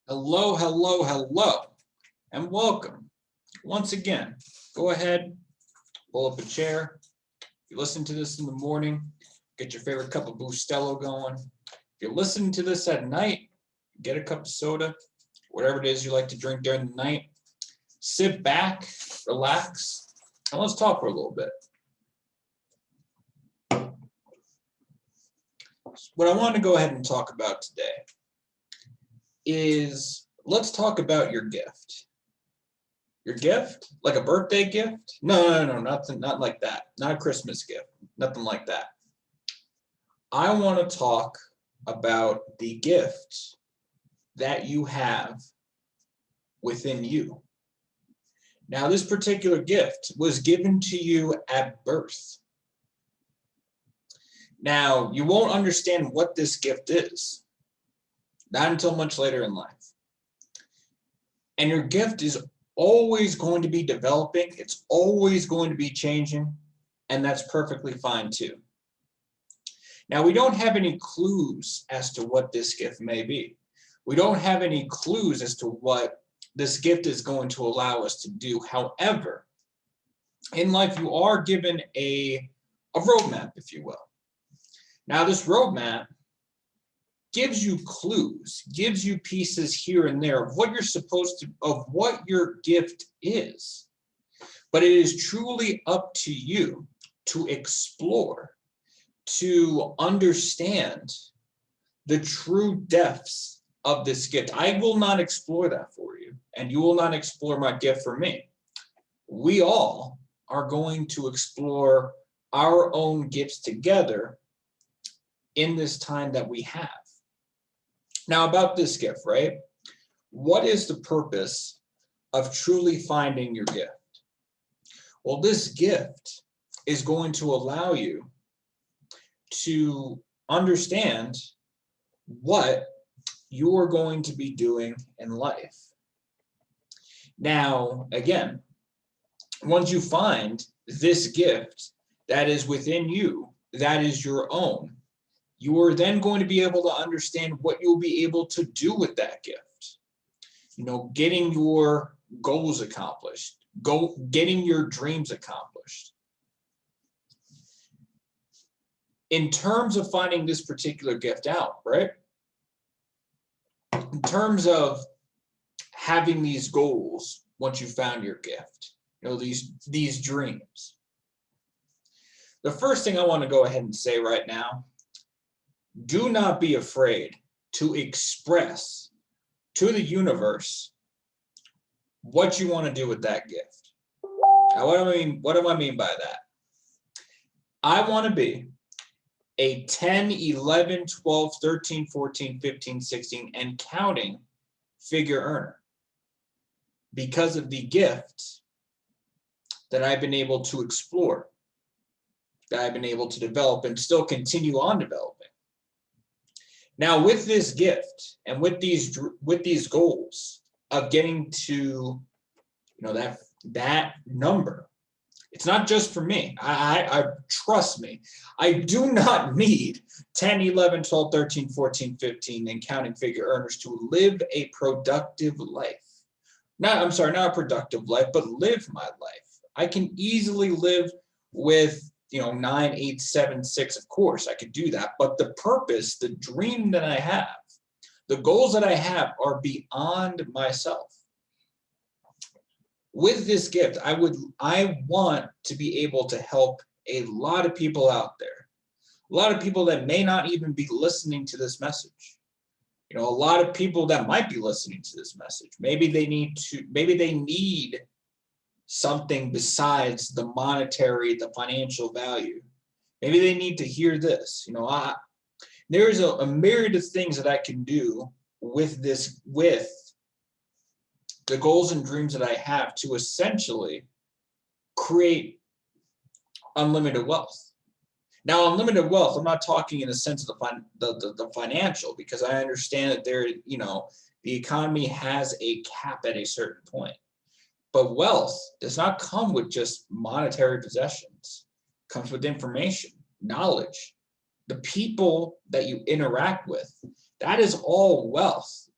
Hello, hello, hello, and welcome. Once again, go ahead, pull up a chair. If you listen to this in the morning, get your favorite cup of Bustelo going. If you're listening to this at night, get a cup of soda, whatever it is you like to drink during the night. Sit back, relax, and let's talk for a little bit. What I want to go ahead and talk about today is let's talk about your gift. Your gift? Like a birthday gift? No, nothing, not like that. Not a Christmas gift. Nothing like that. I want to talk about the gift that you have within you. Now, this particular gift was given to you at birth. Now, you won't understand what this gift is, not until much later in life. And your gift is always going to be developing. It's always going to be changing, and that's perfectly fine too. Now, we don't have any clues as to what this gift may be. We don't have any clues as to what this gift is going to allow us to do. However, in life, you are given a roadmap, if you will. Now, this roadmap gives you clues, gives you pieces here and there of what you're supposed to, of what your gift is. But it is truly up to you to explore, to understand the true depths of this gift. I will not explore that for you, and you will not explore my gift for me. We all are going to explore our own gifts together in this time that we have. Now, about this gift, right? What is the purpose of truly finding your gift? Well, this gift is going to allow you to understand what you are going to be doing in life. Now, again, once you find this gift that is within you, that is your own, you are then going to be able to understand what you'll be able to do with that gift. Getting your goals accomplished, getting your dreams accomplished. In terms of finding this particular gift out, right? In terms of having these goals, once you found your gift, these dreams. The first thing I want to go ahead and say right now, do not be afraid to express to the universe what you want to do with that gift. Now, what do I mean by that? I want to be a 10, 11, 12, 13, 14, 15, 16, and counting figure earner because of the gift that I've been able to explore, that I've been able to develop and still continue on developing. Now, with this gift and with these goals of getting to that number, it's not just for me. I trust me. I do not need 10, 11, 12, 13, 14, 15 and counting figure earners to live a productive life. Not a productive life, but live my life. I can easily live with 9, 8, 7, 6, of course, I could do that. But the purpose, the dream that I have, the goals that I have are beyond myself. With this gift, I want to be able to help a lot of people out there. A lot of people that may not even be listening to this message. A lot of people that might be listening to this message. Maybe they need something besides the monetary, the financial value. Maybe they need to hear this. There's a myriad of things that I can do with the goals and dreams that I have to essentially create unlimited wealth. Now, unlimited wealth, I'm not talking in the sense of the financial, because I understand that the economy has a cap at a certain point. But wealth does not come with just monetary possessions. It comes with information, knowledge, the people that you interact with. That is all wealth.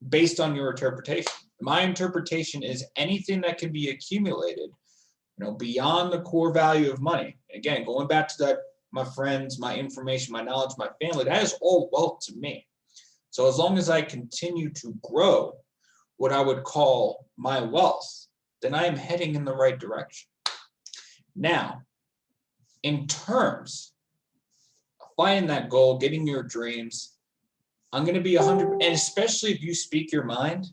based on your interpretation. My interpretation is anything that can be accumulated, beyond the core value of money. Again, going back to that, my friends, my information, my knowledge, my family, that is all wealth to me. So as long as I continue to grow what I would call my wealth, then I am heading in the right direction. Now, in terms of finding that goal, getting your dreams, I'm going to be 100%, and especially if you speak your mind,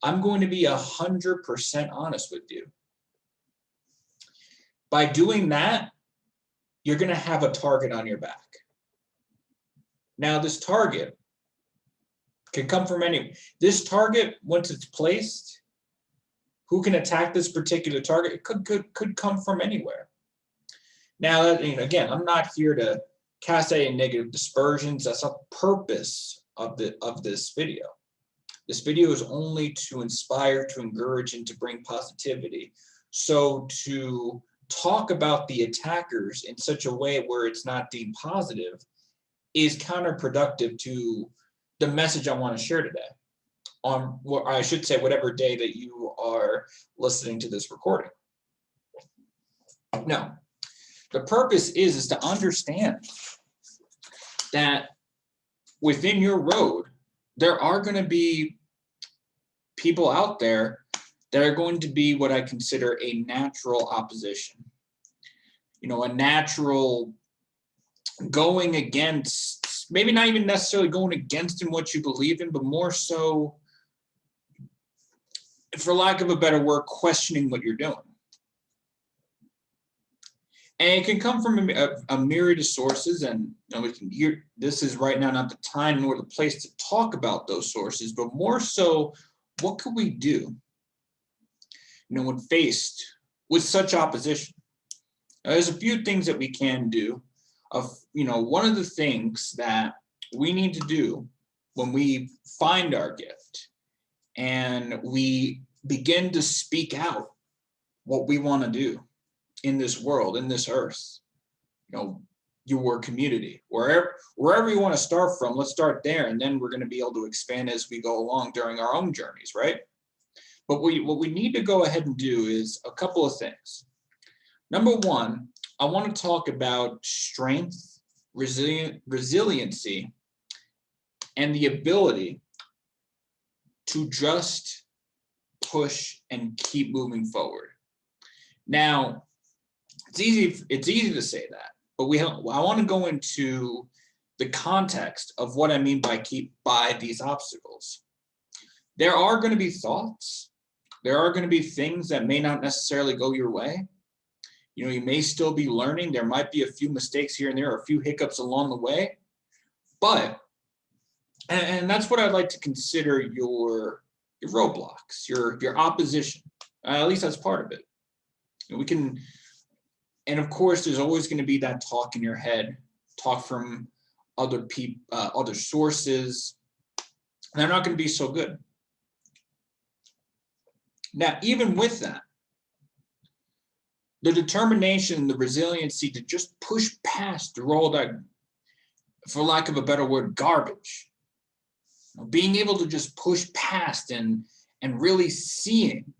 I'm going to be 100% honest with you. By doing that, you're going to have a target on your back. Now, this target can come from anywhere. This target, once it's placed, who can attack this particular target? It could come from anywhere. Now, again, I'm not here to cast any negative dispersions. That's not the purpose of this video. This video is only to inspire, to encourage, and to bring positivity. So to talk about the attackers in such a way where it's not deemed positive is counterproductive to the message I want to share today, on what I should say, whatever day that you are listening to this recording. Now, the purpose is to understand that within your road, there are going to be people out there that are going to be what I consider a natural opposition. A natural going against, maybe not even necessarily going against in what you believe in, but more so, for lack of a better word, questioning what you're doing. And it can come from a myriad of sources, and this is right now not the time nor the place to talk about those sources, but more so, what could we do, when faced with such opposition? There's a few things that we can do. One of the things that we need to do when we find our gift and we begin to speak out what we want to do in this world, in this earth, your community, wherever you want to start from, let's start there, and then we're going to be able to expand as we go along during our own journeys, right? But what we need to go ahead and do is a couple of things. Number one, I want to talk about strength, resiliency, and the ability to just push and keep moving forward. Now, it's easy to say that, but I want to go into the context of what I mean by these obstacles. There are going to be thoughts. There are going to be things that may not necessarily go your way. You may still be learning. There might be a few mistakes here and there, or a few hiccups along the way. But, and that's what I'd like to consider your roadblocks, your opposition. At least that's part of it. And of course, there's always going to be that talk in your head, talk from other people, other sources. And they're not going to be so good. Now, even with that, the determination, the resiliency to just push past through all that, for lack of a better word, garbage. Being able to just push past and really seeing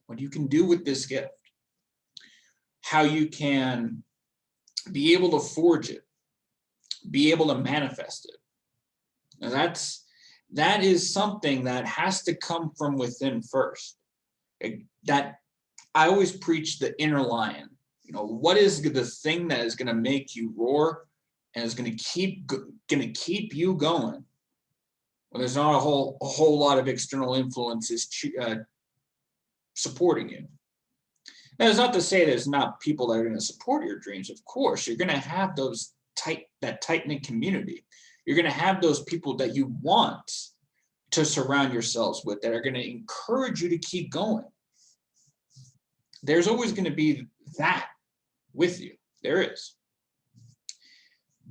what you can do with this gift. How you can be able to forge it, be able to manifest it. Now that is something that has to come from within first. That I always preach the inner lion. What is the thing that is going to make you roar and is going to keep you going when there's not a whole lot of external influences supporting you. Now, that's not to say there's not people that are going to support your dreams. Of course, you're going to have that tight-knit community. You're going to have those people that you want to surround yourselves with that are going to encourage you to keep going. There's always going to be that with you. There is.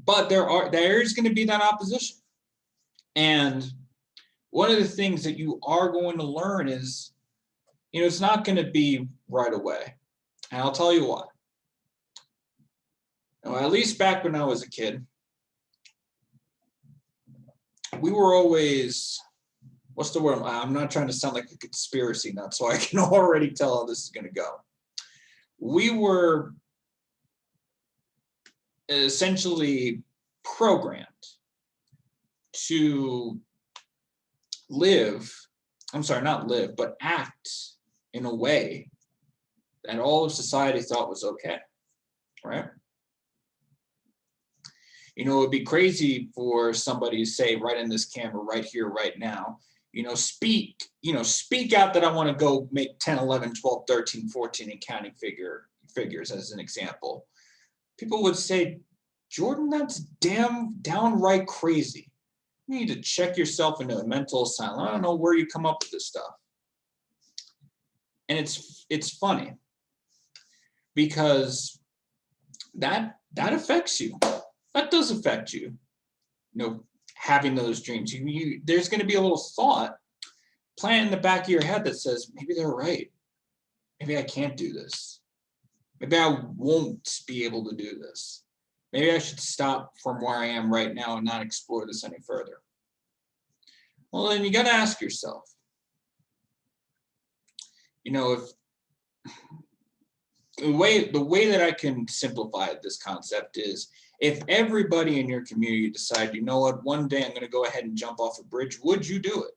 But there is going to be that opposition. And one of the things that you are going to learn is, it's not going to be right away. And I'll tell you why. Now, at least back when I was a kid, we were always, what's the word? I'm not trying to sound like a conspiracy nut, so I can already tell how this is going to go. We were essentially programmed to but act in a way that all of society thought was okay, right? You know, it'd be crazy for somebody to say right in this camera, right here, right now, speak out that I want to go make 10, 11, 12, 13, 14 and counting figures as an example. People would say, Jordan, that's downright crazy. You need to check yourself into a mental asylum. I don't know where you come up with this stuff. And it's funny because that affects you. That does affect you. Having those dreams. There's going to be a little thought playing in the back of your head that says, maybe they're right. Maybe I can't do this. Maybe I won't be able to do this. Maybe I should stop from where I am right now and not explore this any further. Well, then you got to ask yourself, if the way that I can simplify this concept is, if everybody in your community decide, one day I'm going to go ahead and jump off a bridge, would you do it?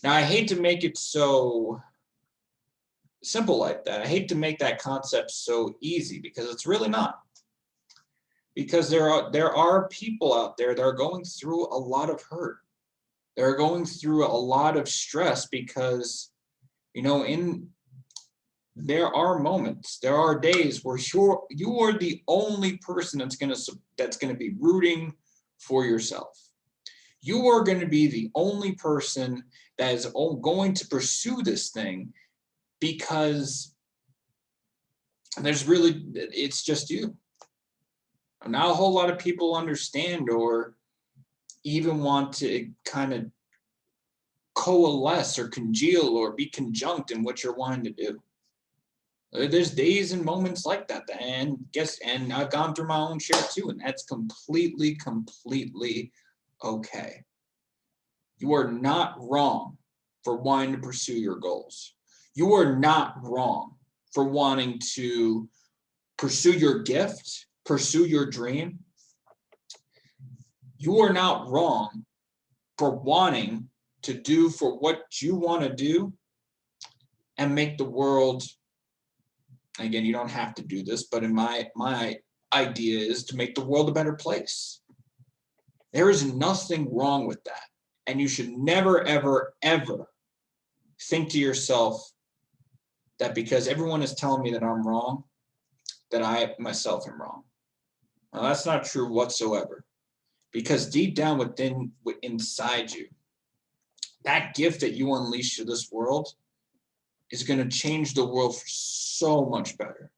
Now, I hate to make it so simple like that. I hate to make that concept so easy because it's really not. Because there are people out there that are going through a lot of hurt. They're going through a lot of stress because, there are moments, there are days where you are the only person that's going to be rooting for yourself. You are going to be the only person that is going to pursue this thing because it's just you. Not a whole lot of people understand or even want to kind of coalesce or congeal or be conjunct in what you're wanting to do. There's days and moments like that, and I've gone through my own share too, and that's completely okay. You are not wrong for wanting to pursue your goals. You are not wrong for wanting to pursue your gift, pursue your dream. You are not wrong for wanting to do for what you want to do and make the world. Again, you don't have to do this, but in my idea is to make the world a better place. There is nothing wrong with that. And you should never, ever, ever think to yourself that because everyone is telling me that I'm wrong, that I myself am wrong. Now, that's not true whatsoever. Because deep down inside you, that gift that you unleash to this world is going to change the world for so much better.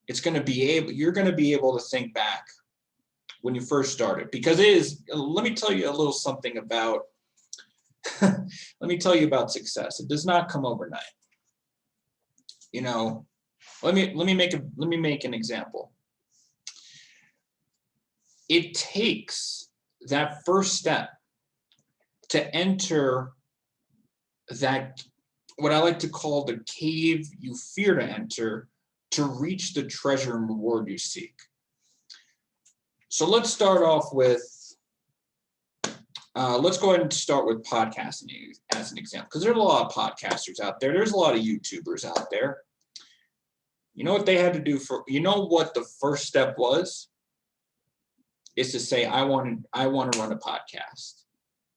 You're going to be able to think back when you first started, because let me tell you a little something about, let me tell you about success. It does not come overnight. Let me make an example. It takes that first step to enter that, what I like to call the cave you fear to enter, to reach the treasure and reward you seek. So let's start off with, let's go ahead and start with podcasting as an example, because there's a lot of podcasters out there. There's a lot of YouTubers out there. You know what they had to do what the first step was? Is to say, I want to run a podcast,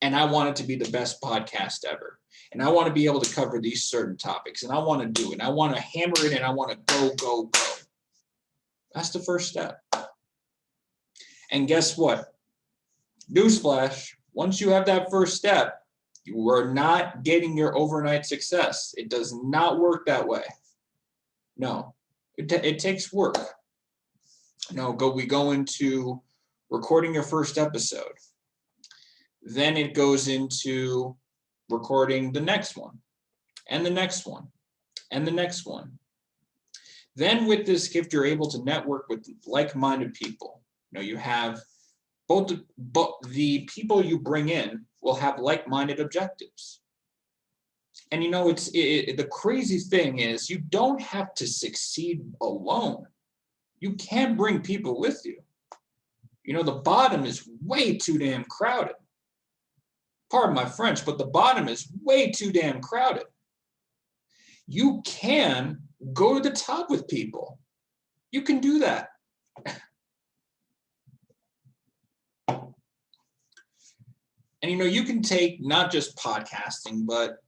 and I want it to be the best podcast ever. And I want to be able to cover these certain topics, and I want to do it. And I want to hammer it, and I want to go. That's the first step. And guess what? Newsflash, once you have that first step, you are not getting your overnight success. It does not work that way. No, it takes work. We go into recording your first episode. Then it goes into recording the next one, and the next one, and the next one. Then with this gift, you're able to network with like-minded people. You have both the people you bring in will have like-minded objectives. And you know, the crazy thing is you don't have to succeed alone. You can bring people with you. You know, the bottom is way too damn crowded. Pardon my French, but the bottom is way too damn crowded. You can go to the top with people. You can do that. And you know, you can take not just podcasting, but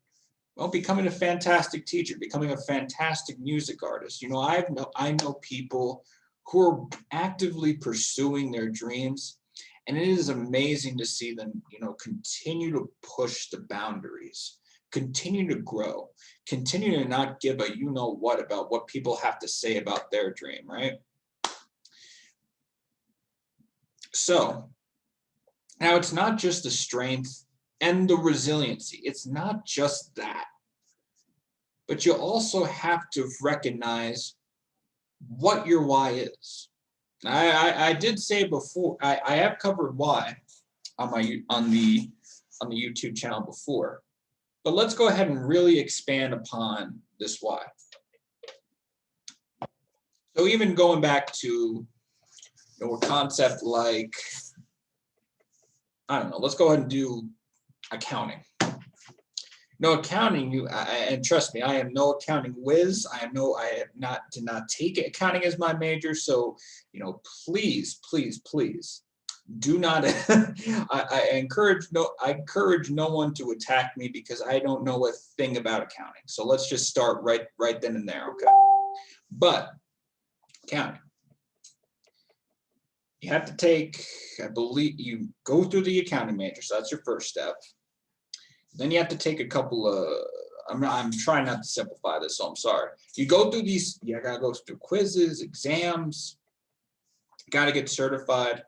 well, becoming a fantastic teacher, becoming a fantastic music artist. You know, I know people who are actively pursuing their dreams, and it is amazing to see them, you know, continue to push the boundaries, continue to grow, continue to not give a you know what about what people have to say about their dream, right? So now it's not just the strength and the resiliency. It's not just that. But you also have to recognize what your why is. I did say before, I have covered why on the YouTube channel before. But let's go ahead and really expand upon this why. So even going back to, you know, a concept like, I don't know, let's go ahead and do accounting. No accounting, and trust me, I am no accounting whiz. I did not take accounting as my major. So, you know, please do not. I encourage no one to attack me because I don't know a thing about accounting. So let's just start right then and there, okay? But accounting, you have to take. I believe you go through the accounting major. So that's your first step. Then you have to take a couple of, I'm trying not to simplify this, so I'm sorry. You go through these, you gotta go through quizzes, exams, gotta get certified.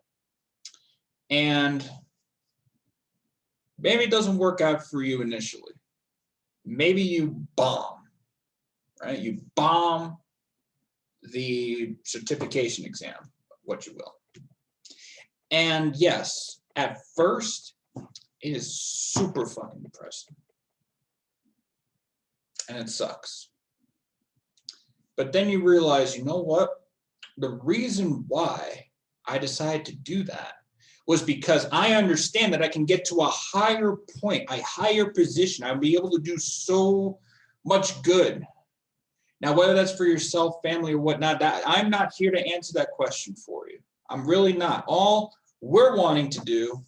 And maybe it doesn't work out for you initially. Maybe you bomb, right? You bomb the certification exam, what you will. And yes, at first, it is super fucking depressing. And it sucks. But then you realize, you know what? The reason why I decided to do that was because I understand that I can get to a higher point, a higher position. I'll be able to do so much good. Now, whether that's for yourself, family, or whatnot, I'm not here to answer that question for you. I'm really not. All we're wanting to do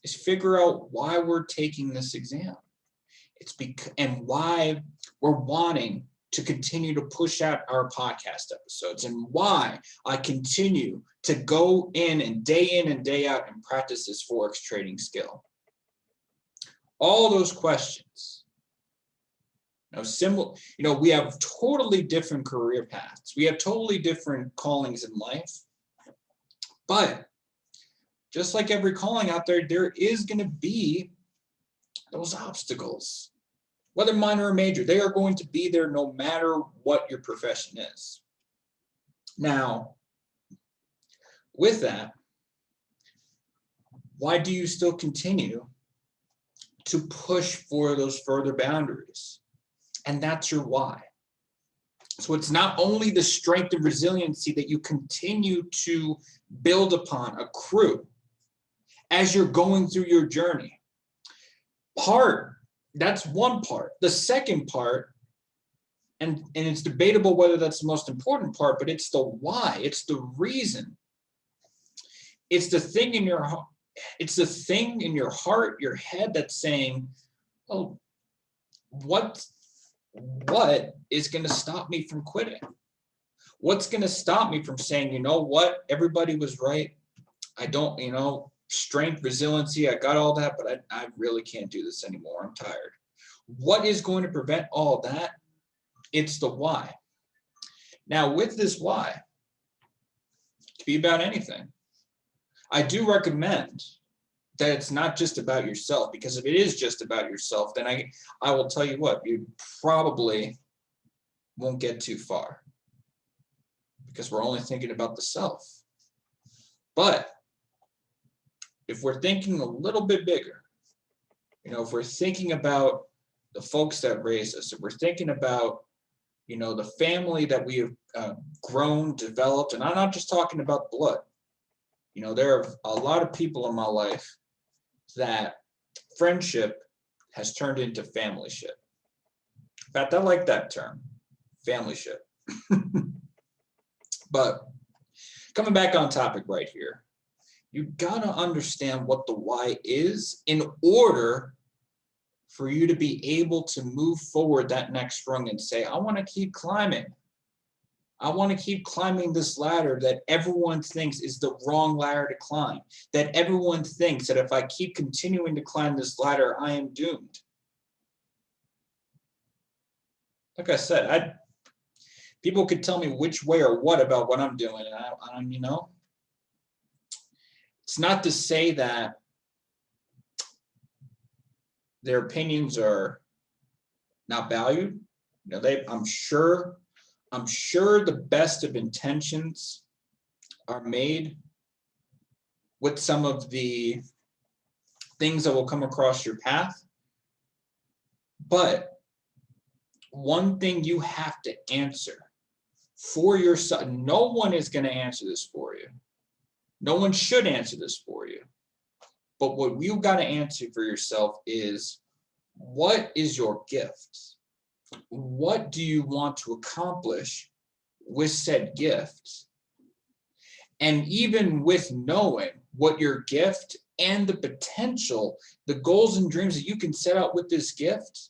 is figure out why we're taking this exam. And why we're wanting to continue to push out our podcast episodes, and why I continue to go in and day out and practice this Forex trading skill. All those questions. We have totally different career paths. We have totally different callings in life. But just like every calling out there, there is going to be those obstacles. Whether minor or major, they are going to be there no matter what your profession is. Now, with that, why do you still continue to push for those further boundaries? And that's your why. So it's not only the strength and resiliency that you continue to build upon, accrue, as you're going through your journey. That's one part. The second part, and it's debatable whether that's the most important part, but it's the why, it's the reason. It's the thing in your heart, your head that's saying, oh, what is going to stop me from quitting? What's going to stop me from saying, you know what, everybody was right. I don't, strength, resiliency, I got all that, but I really can't do this anymore. I'm tired. What is going to prevent all that? It's the why. Now, with this why, it can be about anything. I do recommend that it's not just about yourself, because if it is just about yourself, then I will tell you what, you probably won't get too far, because we're only thinking about the self. But if we're thinking a little bit bigger, If we're thinking about the folks that raised us, if we're thinking about, the family that we have grown, developed, and I'm not just talking about blood. There are a lot of people in my life that friendship has turned into familyship. In fact, I like that term, familyship. But coming back on topic right here, you gotta understand what the why is in order for you to be able to move forward that next rung and say, I want to keep climbing. I want to keep climbing this ladder that everyone thinks is the wrong ladder to climb, that everyone thinks that if I keep continuing to climb this ladder, I am doomed. Like I said, people could tell me which way or what about what I'm doing, and it's not to say that their opinions are not valued. I'm sure the best of intentions are made with some of the things that will come across your path. But one thing you have to answer for yourself, no one is going to answer this for you. No one should answer this for you. But what you got to answer for yourself is, what is your gift? What do you want to accomplish with said gift? And even with knowing what your gift and the potential, the goals and dreams that you can set out with this gift,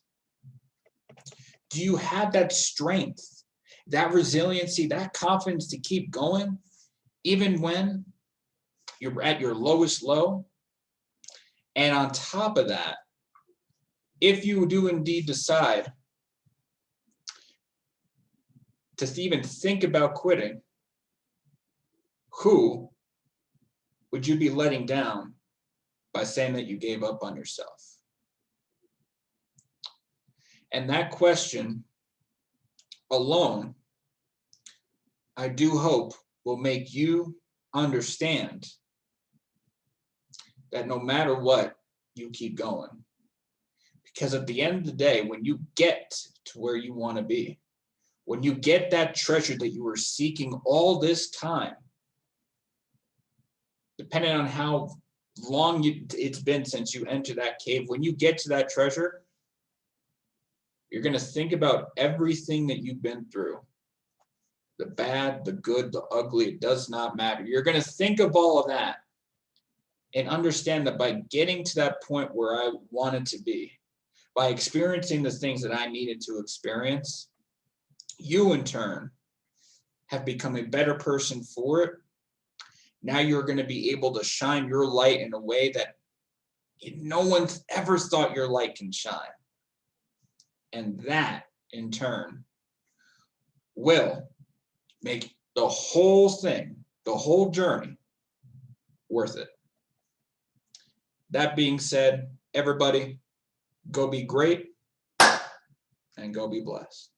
do you have that strength, that resiliency, that confidence to keep going, even when you're at your lowest low? And on top of that, if you do indeed decide to even think about quitting, who would you be letting down by saying that you gave up on yourself? And that question alone, I do hope, will make you understand that no matter what, you keep going. Because at the end of the day, when you get to where you want to be, when you get that treasure that you were seeking all this time, depending on how long it's been since you entered that cave, when you get to that treasure, you're going to think about everything that you've been through. The bad, the good, the ugly, it does not matter. You're going to think of all of that and understand that by getting to that point where I wanted to be, by experiencing the things that I needed to experience, you in turn have become a better person for it. Now you're going to be able to shine your light in a way that no one's ever thought your light can shine. And that in turn will make the whole thing, the whole journey, worth it. That being said, everybody, go be great and go be blessed.